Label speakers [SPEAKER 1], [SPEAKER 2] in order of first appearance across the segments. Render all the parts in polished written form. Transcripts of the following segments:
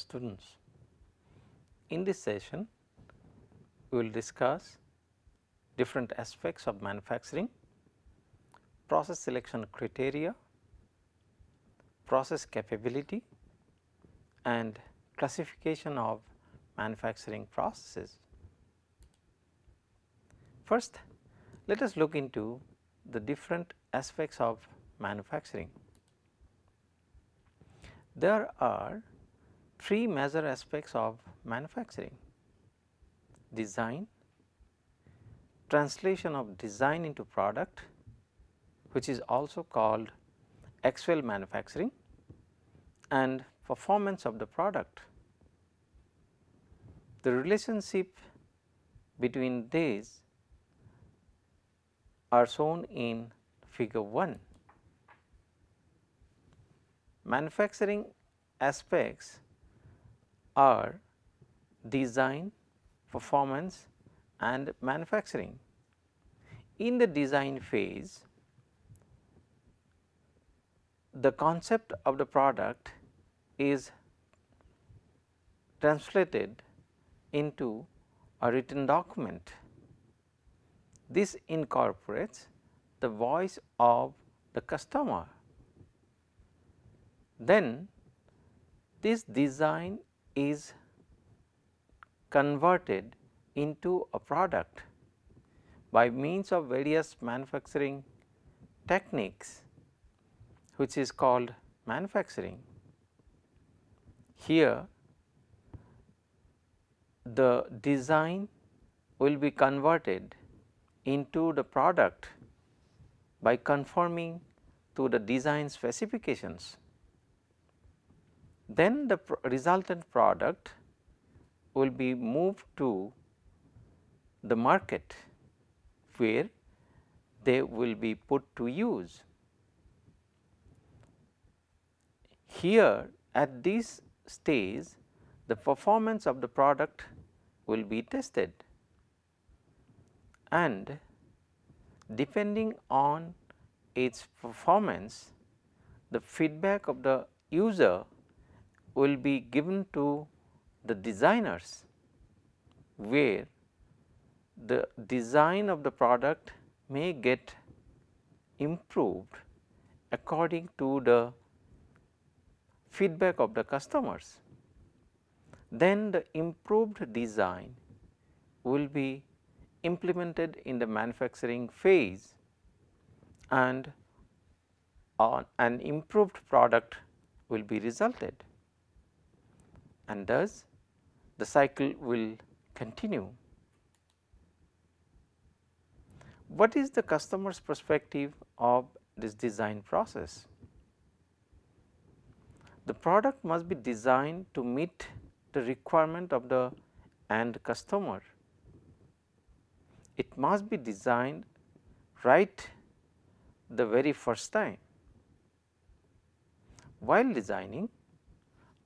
[SPEAKER 1] students. In this session, we will discuss different aspects of manufacturing, process selection criteria, process capability and classification of manufacturing processes. First, let us look into the different aspects of manufacturing. There are three major aspects of manufacturing: design, translation of design into product, which is also called actual manufacturing, and performance of the product. The relationship between these are shown in figure 1. Manufacturing aspects are design, performance and manufacturing. In the design phase, the concept of the product is translated into a written document. This incorporates the voice of the customer. Then this design is converted into a product by means of various manufacturing techniques, which is called manufacturing. Here the design will be converted into the product by conforming to the design specifications. Then the resultant product will be moved to the market, where they will be put to use. Here at this stage, the performance of the product will be tested, and depending on its performance, the feedback of the user will be given to the designers, where the design of the product may get improved according to the feedback of the customers. Then the improved design will be implemented in the manufacturing phase, and an improved product will be resulted, and thus the cycle will continue. What is the customer's perspective of this design process? The product must be designed to meet the requirement of the end customer. It must be designed right the very first time. While designing,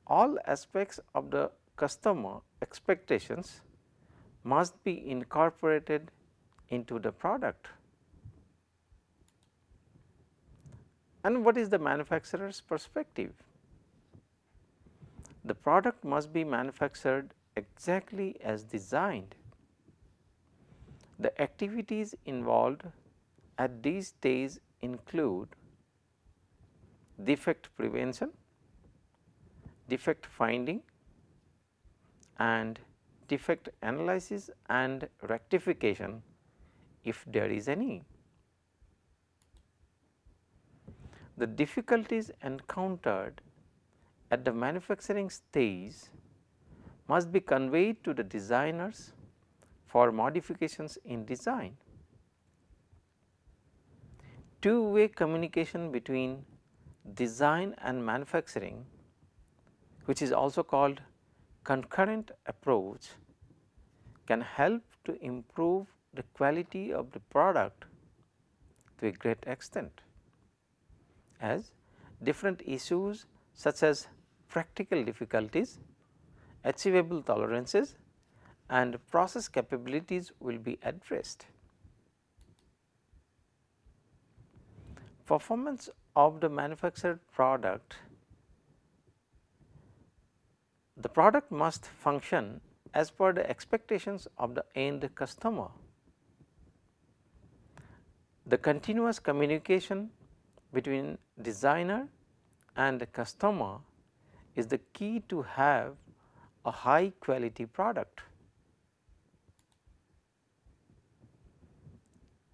[SPEAKER 1] all aspects of the customer expectations must be incorporated into the product. And what is the manufacturer's perspective? The product must be manufactured exactly as designed. The activities involved at this stage include defect prevention, defect finding and defect analysis and rectification if there is any. The difficulties encountered at the manufacturing stage must be conveyed to the designers for modifications in design. Two-way communication between design and manufacturing, which is also called concurrent approach, can help to improve the quality of the product to a great extent, as different issues such as practical difficulties, achievable tolerances and process capabilities will be addressed. Performance of the manufactured product the product must function as per the expectations of the end customer. The continuous communication between designer and customer is the key to have a high quality product.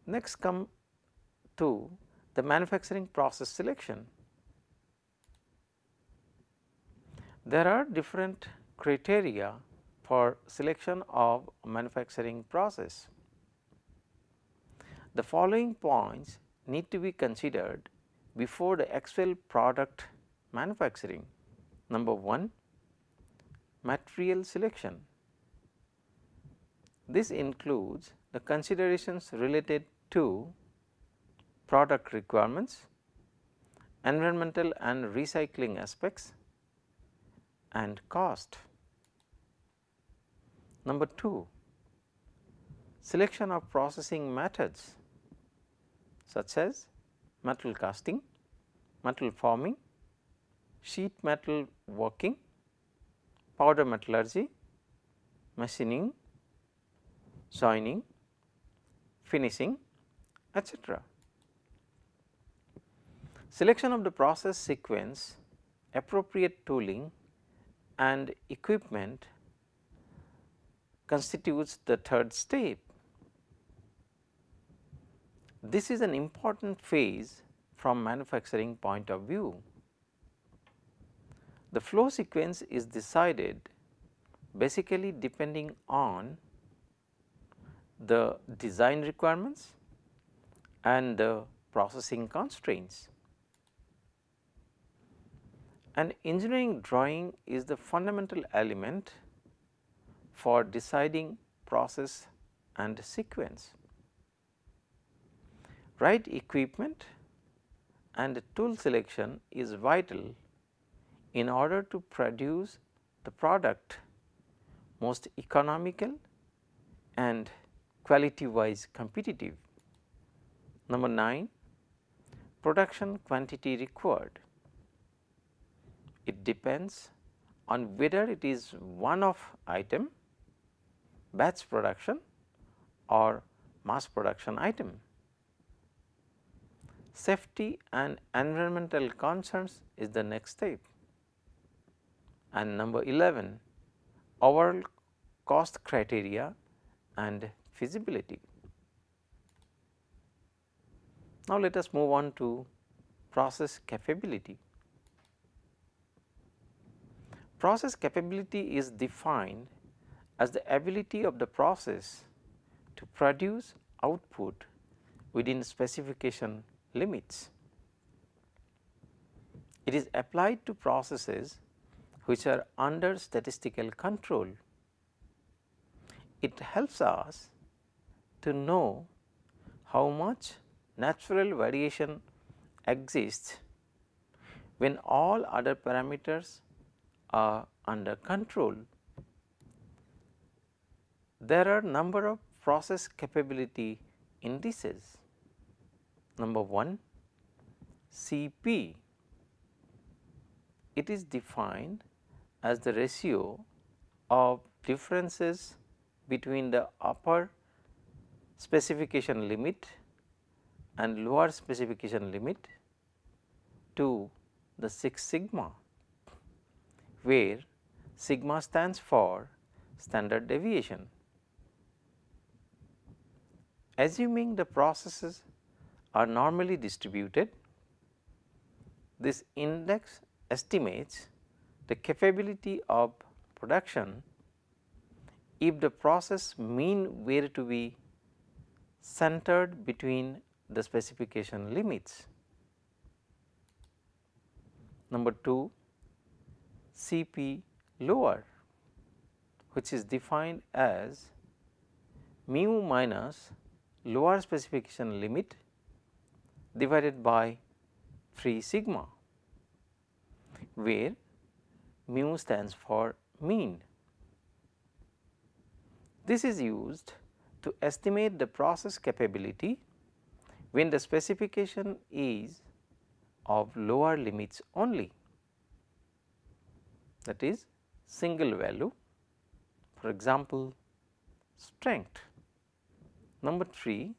[SPEAKER 1] Next come to the manufacturing process selection. There are different criteria for selection of manufacturing process. The following points need to be considered before the actual product manufacturing. Number 1, material selection. This includes the considerations related to product requirements, environmental and recycling aspects, and cost. Number 2, selection of processing methods such as metal casting, metal forming, sheet metal working, powder metallurgy, machining, joining, finishing, etc. Selection of the process sequence, appropriate tooling and equipment constitutes the third step. This is an important phase from manufacturing point of view. The flow sequence is decided basically depending on the design requirements and the processing constraints. An engineering drawing is the fundamental element for deciding process and sequence. Right equipment and tool selection is vital in order to produce the product most economical and quality wise competitive. Number 9, production quantity required. It depends on whether it is one-off item, batch production or mass production item. Safety and environmental concerns is the next step. And number 11, overall cost criteria and feasibility. Now, let us move on to process capability. Process capability is defined as the ability of the process to produce output within specification limits. It is applied to processes which are under statistical control. It helps us to know how much natural variation exists when all other parameters are under control. There are number of process capability indices. Number 1, CP. It is defined as the ratio of differences between the upper specification limit and lower specification limit to the 6 sigma, where sigma stands for standard deviation. Assuming the processes are normally distributed, this index estimates the capability of production if the process mean were to be centered between the specification limits. Number 2, CP lower, which is defined as mu minus lower specification limit divided by 3 sigma, where mu stands for mean. This is used to estimate the process capability when the specification is of lower limits only, that is single value, for example, strength. Number 3,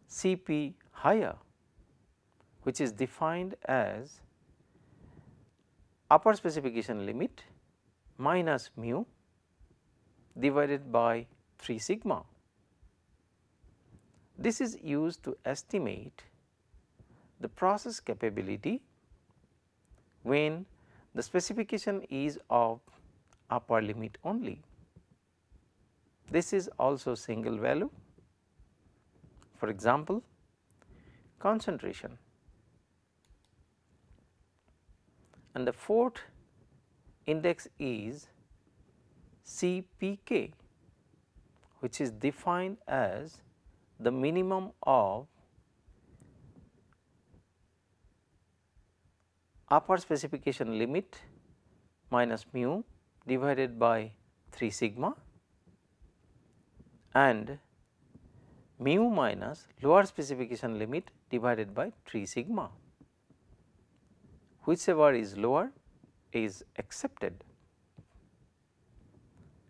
[SPEAKER 1] CP higher, which is defined as upper specification limit minus mu divided by 3 sigma. This is used to estimate the process capability when the specification is of upper limit only. This is also single value. For example, concentration. And the fourth index is CPK, which is defined as the minimum of upper specification limit minus mu divided by 3 sigma and mu minus lower specification limit divided by 3 sigma. Whichever is lower is accepted.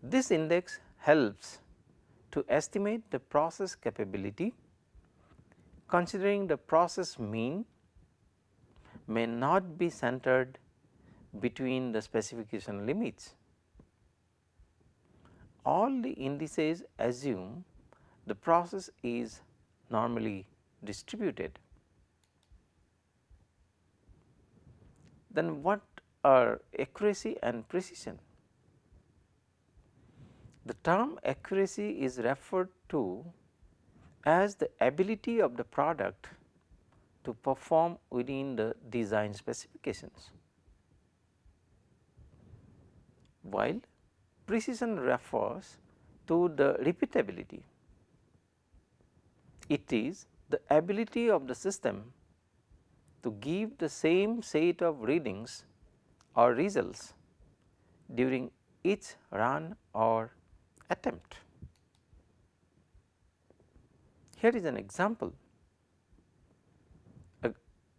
[SPEAKER 1] This index helps to estimate the process capability, considering the process mean may not be centered between the specification limits. All the indices assume the process is normally distributed. Then what are accuracy and precision? The term accuracy is referred to as the ability of the product to perform within the design specifications, while precision refers to the repeatability. It is the ability of the system to give the same set of readings or results during each run or attempt. Here is an example. A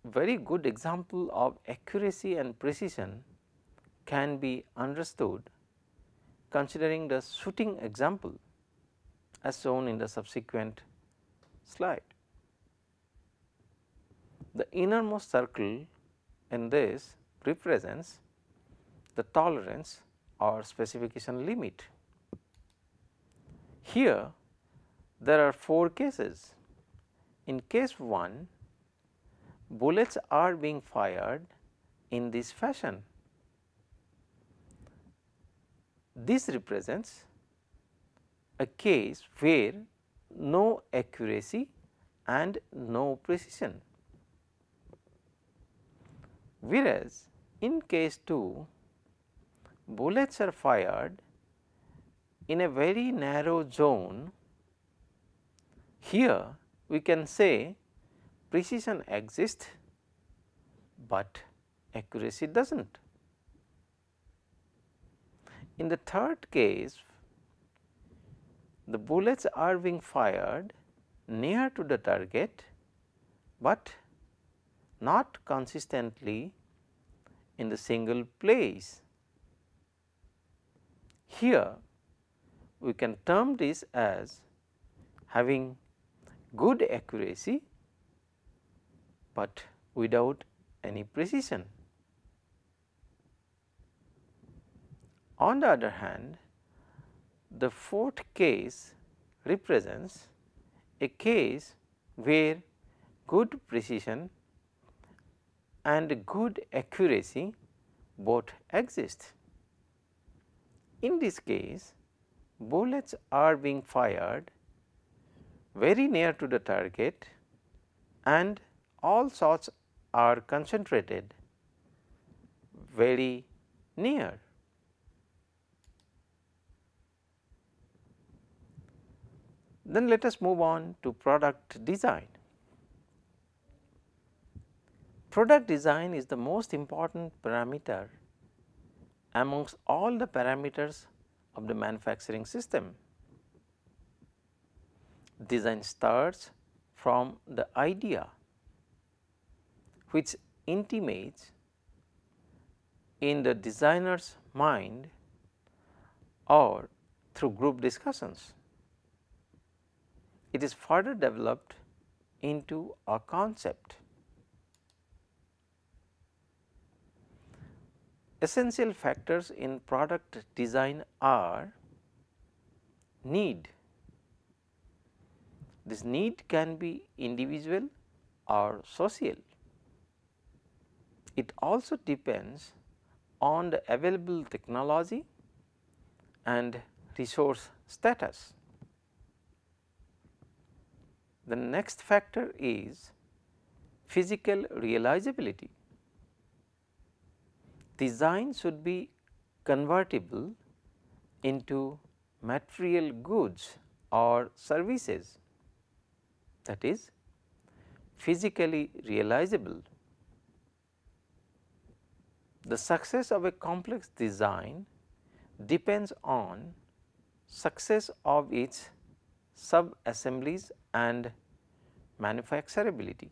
[SPEAKER 1] very good example of accuracy and precision can be understood considering the shooting example as shown in the subsequent slide. The innermost circle in this represents the tolerance or specification limit. Here there are 4 cases. In case 1, bullets are being fired in this fashion. This represents a case where no accuracy and no precision, whereas in case 2, bullets are fired in a very narrow zone. Here we can say precision exists, but accuracy does not. In the third case, the bullets are being fired near to the target, but not consistently in the single place. Here we can term this as having good accuracy, but without any precision. On the other hand, the fourth case represents a case where good precision and good accuracy both exist. In this case, bullets are being fired very near to the target and all shots are concentrated very near. Then let us move on to product design. Product design is the most important parameter amongst all the parameters of the manufacturing system. Design starts from the idea, which intimates in the designer's mind or through group discussions. It is further developed into a concept. Essential factors in product design are need. This need can be individual or social. It also depends on the available technology and resource status. The next factor is physical realizability. Design should be convertible into material goods or services, that is physically realizable. The success of a complex design depends on success of its sub-assemblies and manufacturability.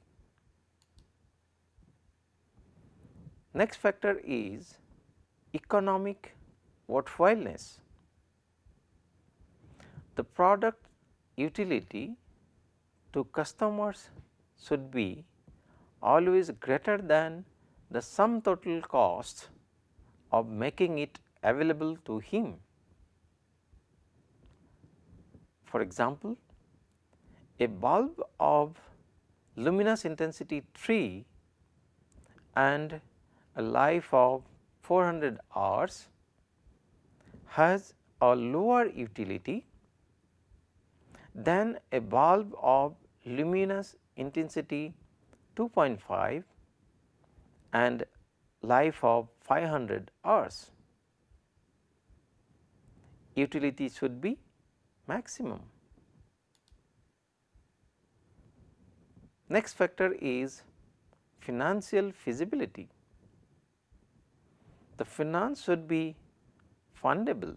[SPEAKER 1] Next factor is economic worthwhileness. The product utility to customers should be always greater than the sum total cost of making it available to him. For example, a bulb of luminous intensity 3 and a life of 400 hours has a lower utility than a bulb of luminous intensity 2.5 and life of 500 hours. Utility should be maximum. Next factor is financial feasibility. The finance should be fundable,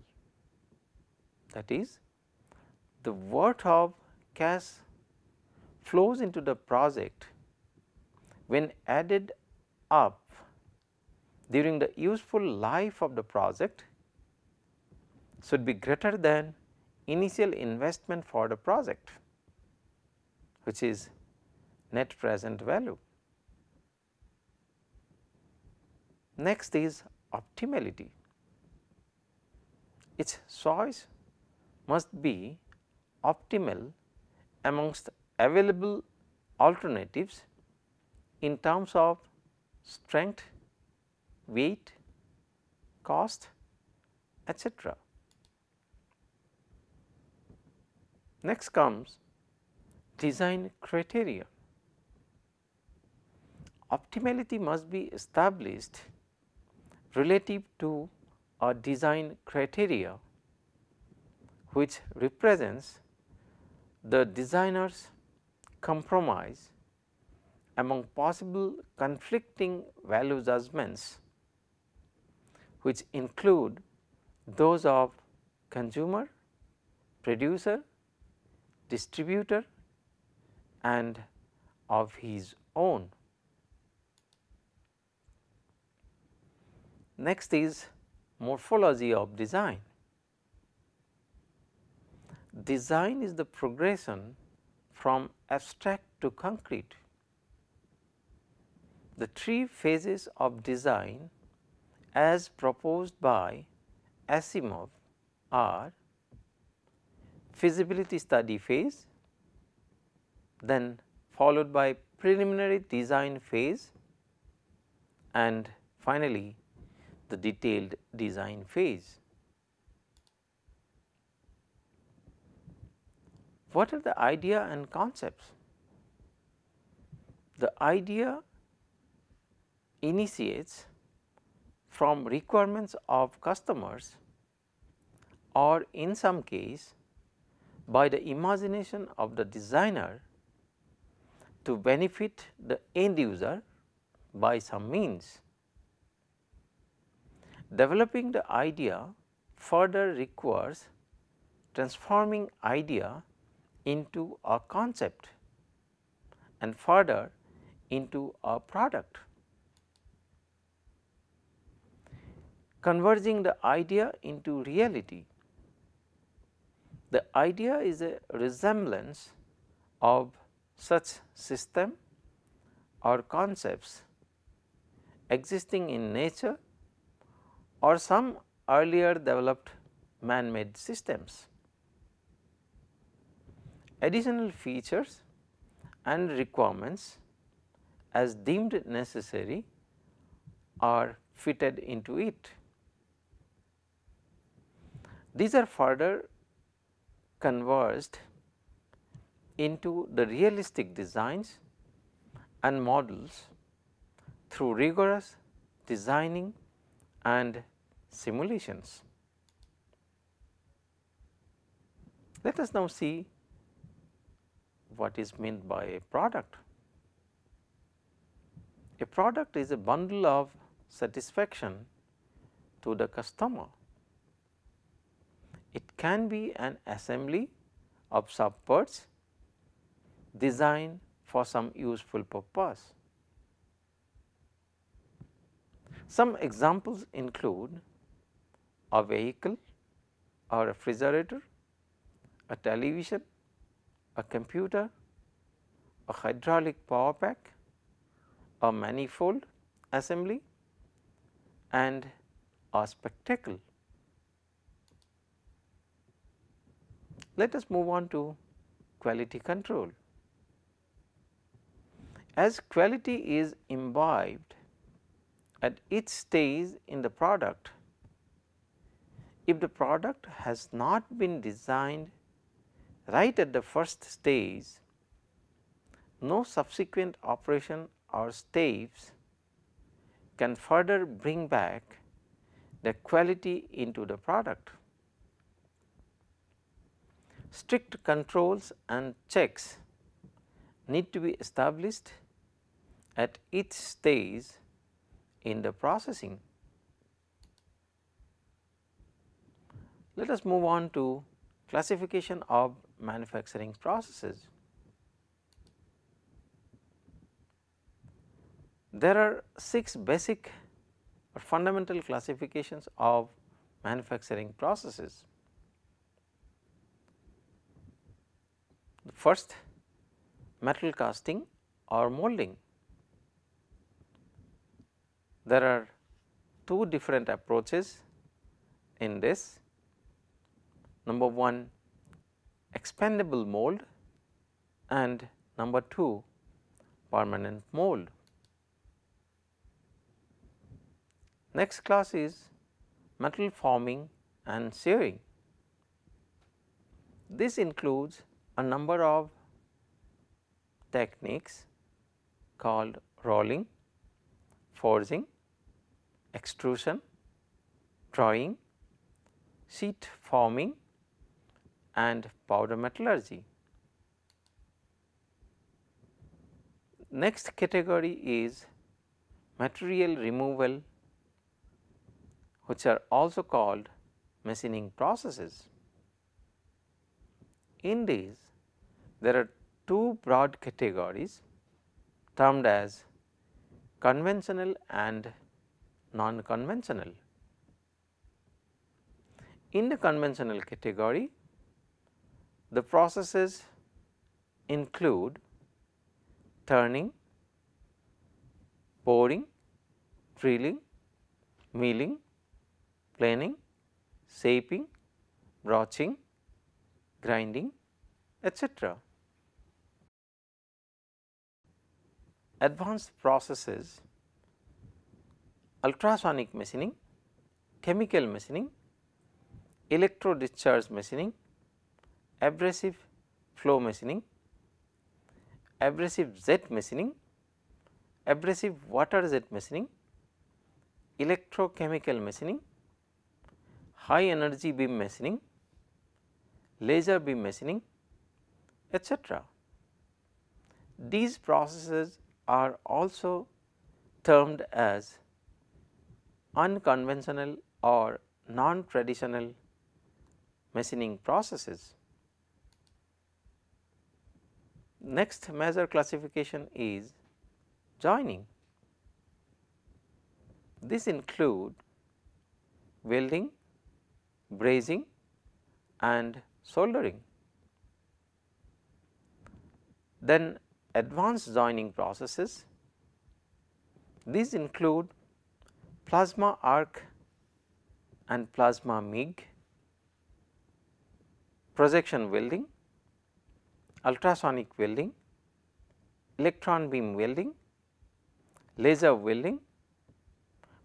[SPEAKER 1] that is, the worth of cash flows into the project when added up during the useful life of the project should be greater than initial investment for the project, which is net present value. Next is optimality. Its choice must be optimal amongst available alternatives in terms of strength, weight, cost, etc. Next comes design criteria. Optimality must be established relative to a design criteria which represents the designer's compromise among possible conflicting value judgments, which include those of consumer, producer, distributor and of his own. Next is morphology of design. Design is the progression from abstract to concrete. The three phases of design as proposed by Asimov are feasibility study phase, then followed by preliminary design phase and finally the detailed design phase. What are the idea and concepts? The idea initiates from requirements of customers or in some case by the imagination of the designer to benefit the end user by some means. Developing the idea further requires transforming idea into a concept and further into a product. converging the idea into reality. The idea is a resemblance of such system or concepts existing in nature or some earlier developed man-made systems. Additional features and requirements as deemed necessary are fitted into it. These are further converged into the realistic designs and models through rigorous designing and simulations. Let us now see what is meant by a product. A product is a bundle of satisfaction to the customer. It can be an assembly of subparts designed for some useful purpose. Some examples include a vehicle, a refrigerator, a television, a computer, a hydraulic power pack, a manifold assembly and a spectacle. Let us move on to quality control. As quality is imbibed at each stage in the product, if the product has not been designed right at the first stage, no subsequent operation or steps can further bring back the quality into the product. Strict controls and checks need to be established at each stage in the processing. Let us move on to classification of manufacturing processes. There are 6 basic or fundamental classifications of manufacturing processes. The first, metal casting or molding. There are 2 different approaches in this. Number 1, expandable mold, and number 2, permanent mold. Next class is metal forming and shearing. This includes a number of techniques called rolling, forging, extrusion, drawing, sheet forming and powder metallurgy. Next category is material removal, which are also called machining processes. In these, there are 2 broad categories termed as conventional and non-conventional. In the conventional category, the processes include turning, pouring, drilling, milling, planing, shaping, broaching, grinding, etc. Advanced processes, ultrasonic machining, chemical machining, electro discharge machining, abrasive flow machining, abrasive jet machining, abrasive water jet machining, electrochemical machining, high energy beam machining, laser beam machining, etc. These processes are also termed as unconventional or non-traditional machining processes. Next major classification is joining. This includes welding, brazing and soldering. Then advanced joining processes. These include plasma arc and plasma MIG, projection welding, ultrasonic welding, electron beam welding, laser welding,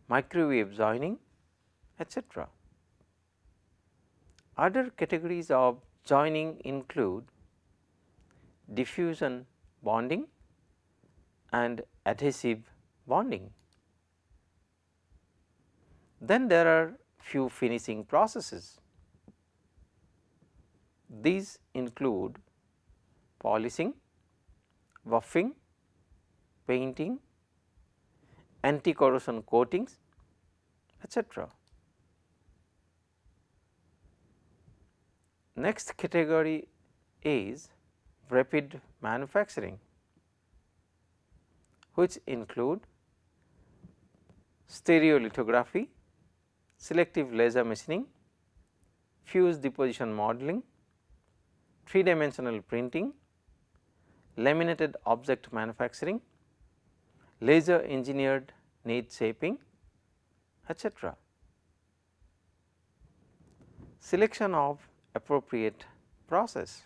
[SPEAKER 1] microwave joining, etc. Other categories of joining include diffusion bonding and adhesive bonding. Then there are few finishing processes. These include polishing, buffing, painting, anti-corrosion coatings, etc. Next category is rapid manufacturing, which include stereolithography, selective laser machining, fuse deposition modeling, 3-dimensional printing, laminated object manufacturing, laser engineered need shaping, etc. Selection of appropriate process.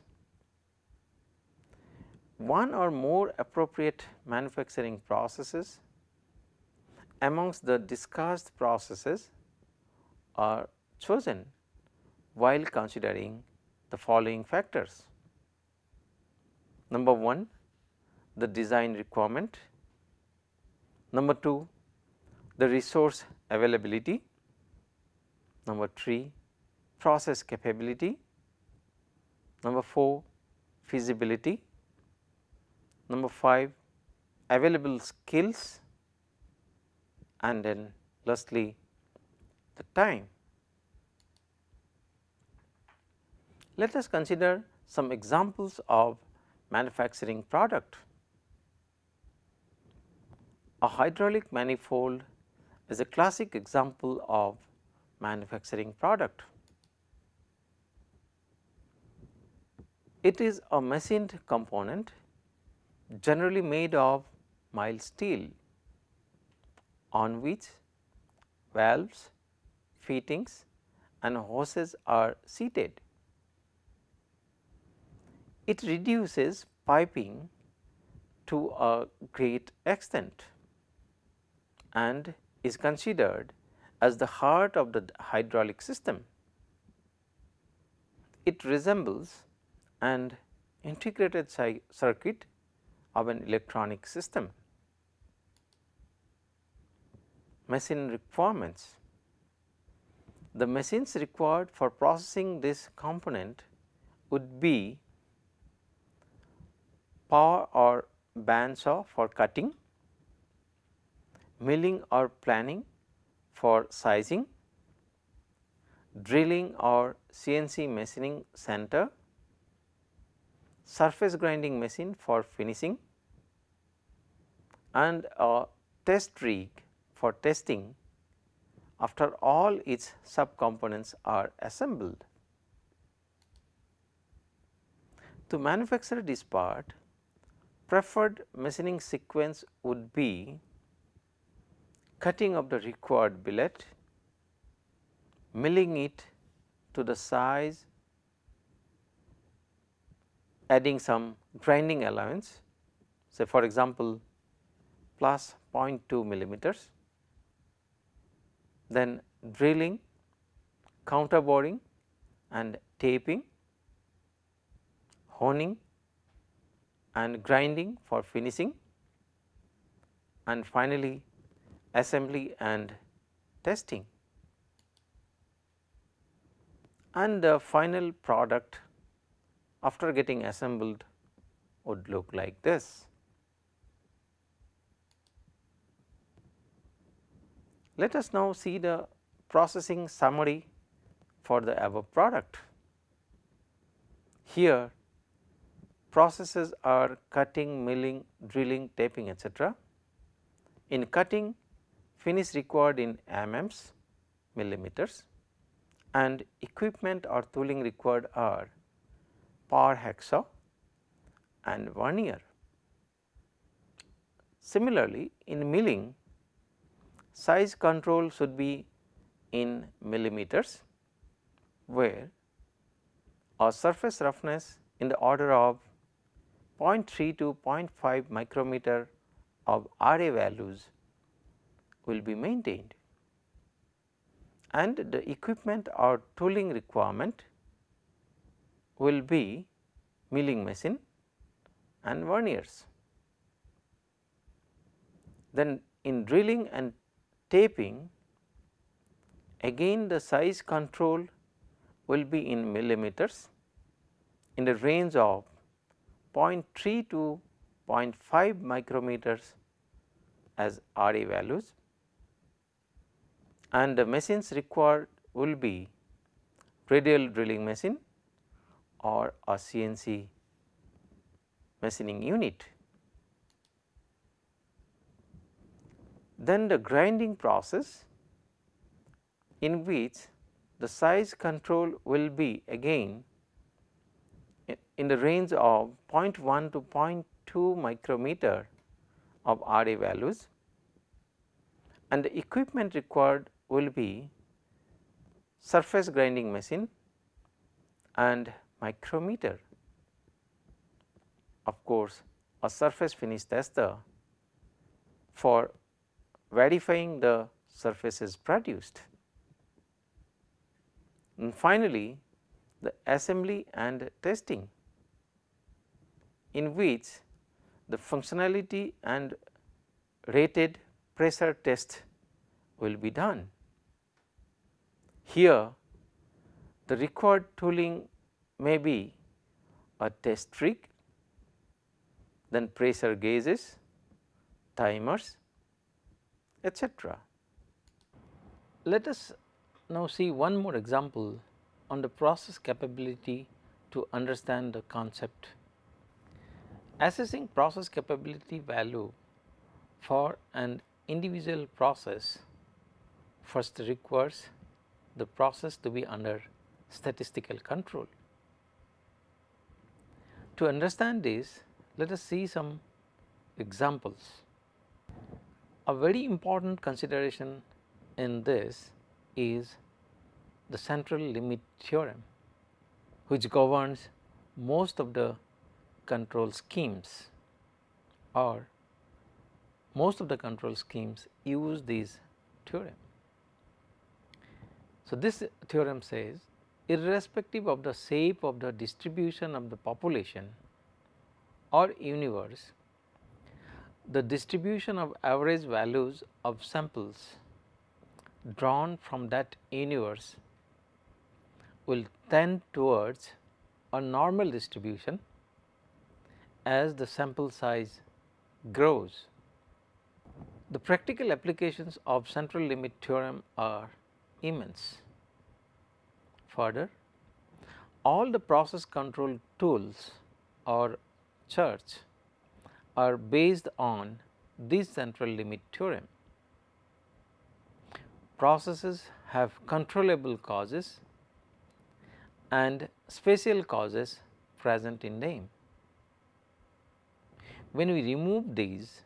[SPEAKER 1] One or more appropriate manufacturing processes amongst the discussed processes are chosen while considering the following factors. Number 1, the design requirement. Number 2, the resource availability. Number 3, process capability. Number 4, feasibility. Number 5, available skills, and then lastly the time. Let us consider some examples of manufacturing product. A hydraulic manifold is a classic example of manufacturing product. It is a machined component generally made of mild steel, on which valves, fittings and hoses are seated. It reduces piping to a great extent and is considered as the heart of the hydraulic system. It resembles an integrated circuit of an electronic system. Machine requirements. The machines required for processing this component would be power or bandsaw for cutting, milling or planing for sizing, drilling or CNC machining center, surface grinding machine for finishing, and a test rig for testing after all its subcomponents are assembled. To manufacture this part, preferred machining sequence would be cutting of the required billet, milling it to the size, adding some grinding allowance, say for example plus 0.2 millimeters, then drilling, counterboring and taping, honing and grinding for finishing, and finally assembly and testing. And the final product after getting assembled would look like this. Let us now see the processing summary for the above product. Here processes are cutting, milling, drilling, taping, etc. In cutting, finish required in mm, millimeters, and equipment or tooling required are power hacksaw and vernier. Similarly, in milling, size control should be in millimeters, where a surface roughness in the order of 0.3 to 0.5 micrometer of RA values will be maintained, and the equipment or tooling requirement will be milling machine and verniers. Then in drilling and taping, again the size control will be in millimeters in the range of 0.3 to 0.5 micrometers as RA values, and the machines required will be radial drilling machine or a CNC machining unit. Then the grinding process, in which the size control will be again in the range of 0.1 to 0.2 micrometer of RA values, and the equipment required will be surface grinding machine and micrometer. Of course, a surface finish tester for verifying the surfaces produced. And finally, the assembly and testing, in which the functionality and rated pressure test will be done. Here, the required tooling may be a test rig, then pressure gauges, timers, etc. Let us now see one more example on the process capability to understand the concept. Assessing process capability value for an individual process first requires the process to be under statistical control. To understand this, let us see some examples. A very important consideration in this is the central limit theorem, which governs most of the control schemes, or most of the control schemes use this theorem. So, this theorem says, irrespective of the shape of the distribution of the population or universe, the distribution of average values of samples drawn from that universe will tend towards a normal distribution as the sample size grows. The practical applications of central limit theorem are immense. Further, all the process control tools or charts are based on this central limit theorem. Processes have controllable causes and spatial causes present in them. When we remove these,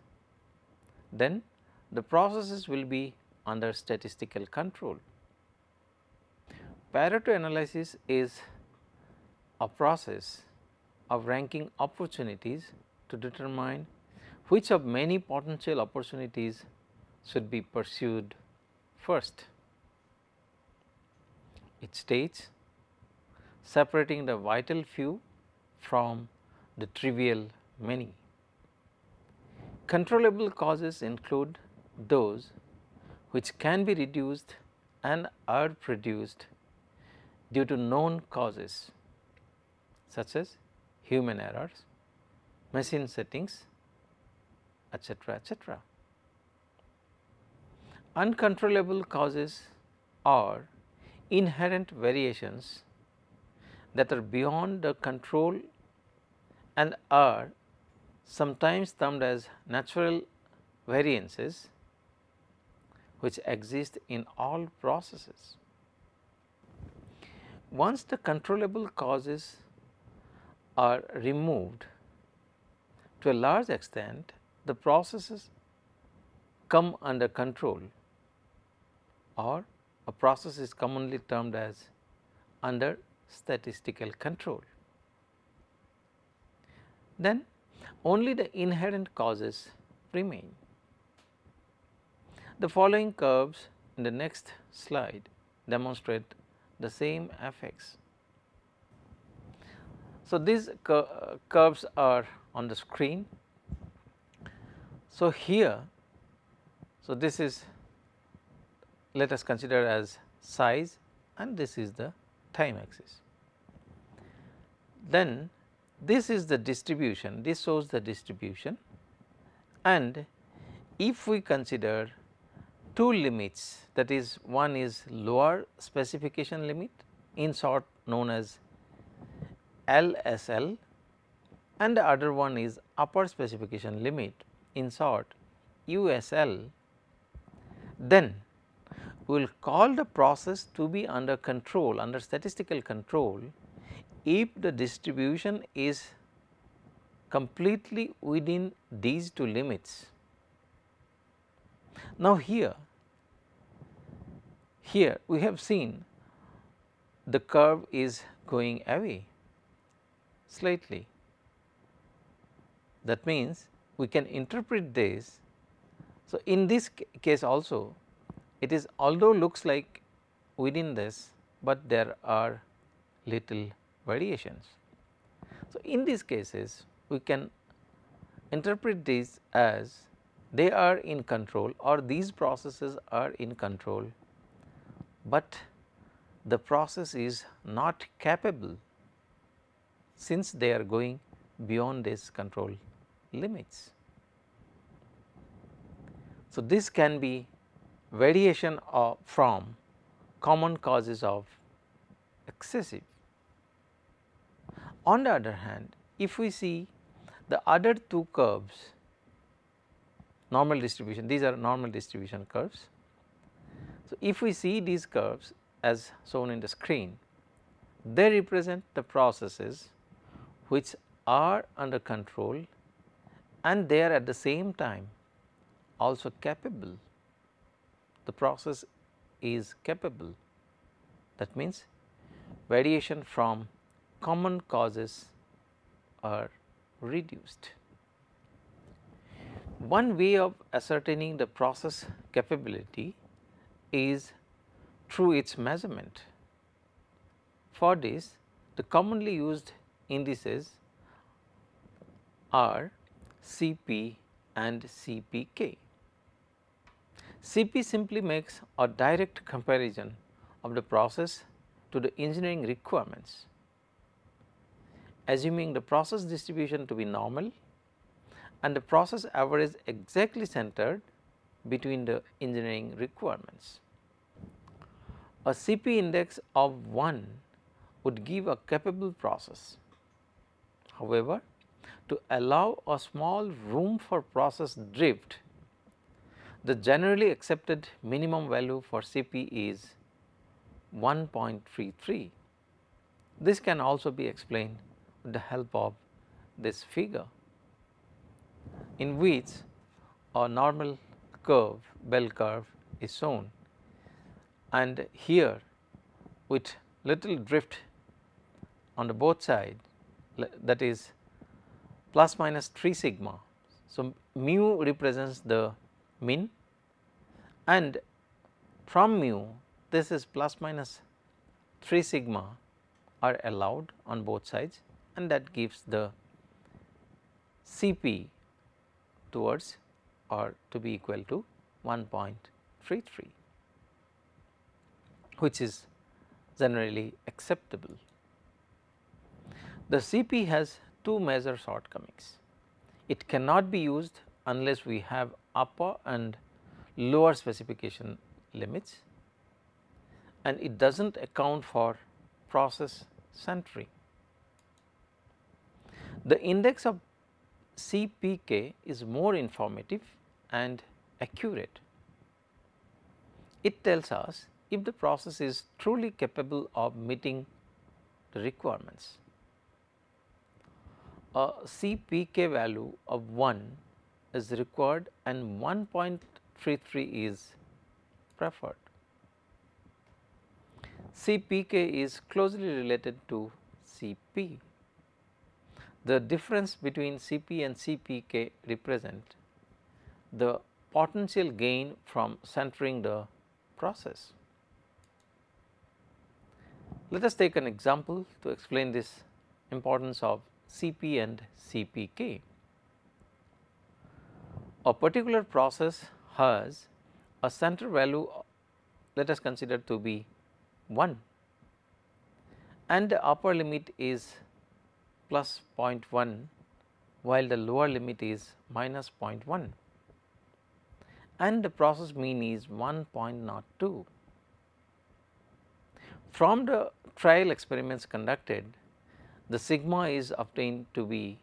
[SPEAKER 1] then the processes will be under statistical control. Parity analysis is a process of ranking opportunities to determine which of many potential opportunities should be pursued first. It states separating the vital few from the trivial many. Controllable causes include those which can be reduced and are produced due to known causes, such as human errors, machine settings, etc., etc. Uncontrollable causes are inherent variations that are beyond the control and are sometimes termed as natural variances, which exist in all processes. Once the controllable causes are removed, to a large extent the processes come under control, or a process is commonly termed as under statistical control. Then only the inherent causes remain. The following curves in the next slide demonstrate the same effects. So, these curves are on the screen. So, here, so this is, let us consider as size, and this is the time axis. Then this is the distribution, this shows the distribution, and if we consider two limits, that is, one is lower specification limit, in short known as LSL, and the other one is upper specification limit, in short USL, then we will call the process to be under control, under statistical control, if the distribution is completely within these two limits. Now, here we have seen the curve is going away slightly. That means, we can interpret this. So, in this case also it is, although looks like within this, but there are little variations. So, in these cases we can interpret this as they are in control, or these processes are in control, but the process is not capable, since they are going beyond these control limits. So, this can be variation from common causes of excessive. On the other hand, if we see the other two curves, normal distribution, these are normal distribution curves. So, if we see these curves as shown in the screen, they represent the processes which are under control, and they are at the same time also capable. The process is capable, that means variation from common causes are reduced. One way of ascertaining the process capability is through its measurement. For this, the commonly used indices are Cp and Cpk. Cp simply makes a direct comparison of the process to the engineering requirements, assuming the process distribution to be normal and the process average exactly centered between the engineering requirements. A Cp index of 1 would give a capable process. However, to allow a small room for process drift, the generally accepted minimum value for Cp is 1.33. This can also be explained with the help of this figure, in which a normal curve, bell curve is shown, and here with little drift on the both sides, that is plus minus 3 sigma. So, mu represents the mean, and from mu this is plus minus 3 sigma are allowed on both sides, and that gives the Cp towards or to be equal to 1.33, which is generally acceptable. The Cp has two major shortcomings. It cannot be used unless we have upper and lower specification limits, and it does not account for process centering. The index of Cpk is more informative and accurate. It tells us if the process is truly capable of meeting the requirements. A CPK value of 1 is required and 1.33 is preferred. CPK is closely related to CP. The difference between CP and CPK represent the potential gain from centering the process. Let us take an example to explain this importance of CP and CPK. A particular process has a center value, let us consider to be 1, and the upper limit is plus 0.1 while the lower limit is minus 0.1, and the process mean is 1.02. From the trial experiments conducted, the sigma is obtained to be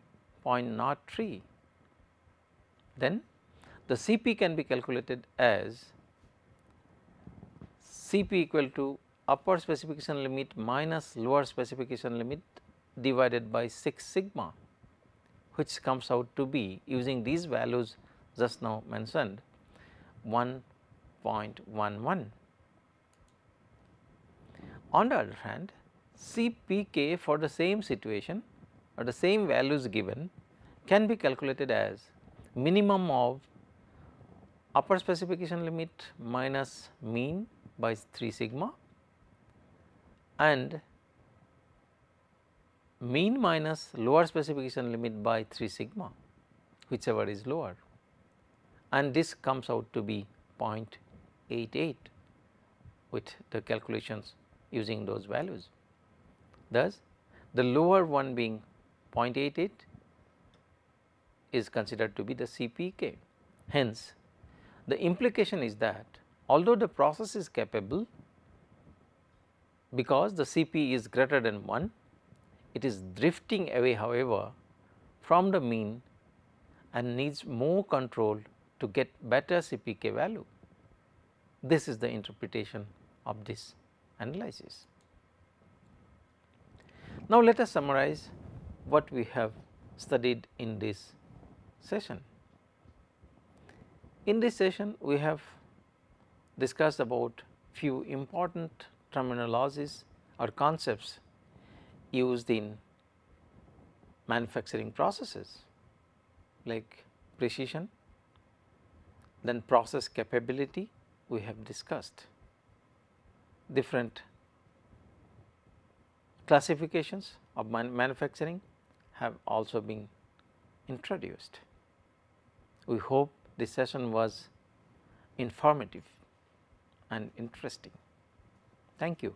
[SPEAKER 1] 0.03. Then the CP can be calculated as CP equal to upper specification limit minus lower specification limit divided by 6 sigma, which comes out to be, using these values just now mentioned, 1.11. On the other hand, CPK for the same situation or the same values given can be calculated as minimum of upper specification limit minus mean by 3 sigma and mean minus lower specification limit by 3 sigma, whichever is lower, and this comes out to be 0.88 with the calculations using those values. Thus, the lower one being 0.88 is considered to be the CPK. Hence, the implication is that although the process is capable, because the CP is greater than 1, it is drifting away, however, from the mean and needs more control to get better CPK value. This is the interpretation of this analysis. Now, let us summarize what we have studied in this session. In this session, we have discussed about few important terminologies or concepts used in manufacturing processes like precision, then process capability we have discussed. Different classifications of manufacturing have also been introduced. We hope this session was informative and interesting. Thank you.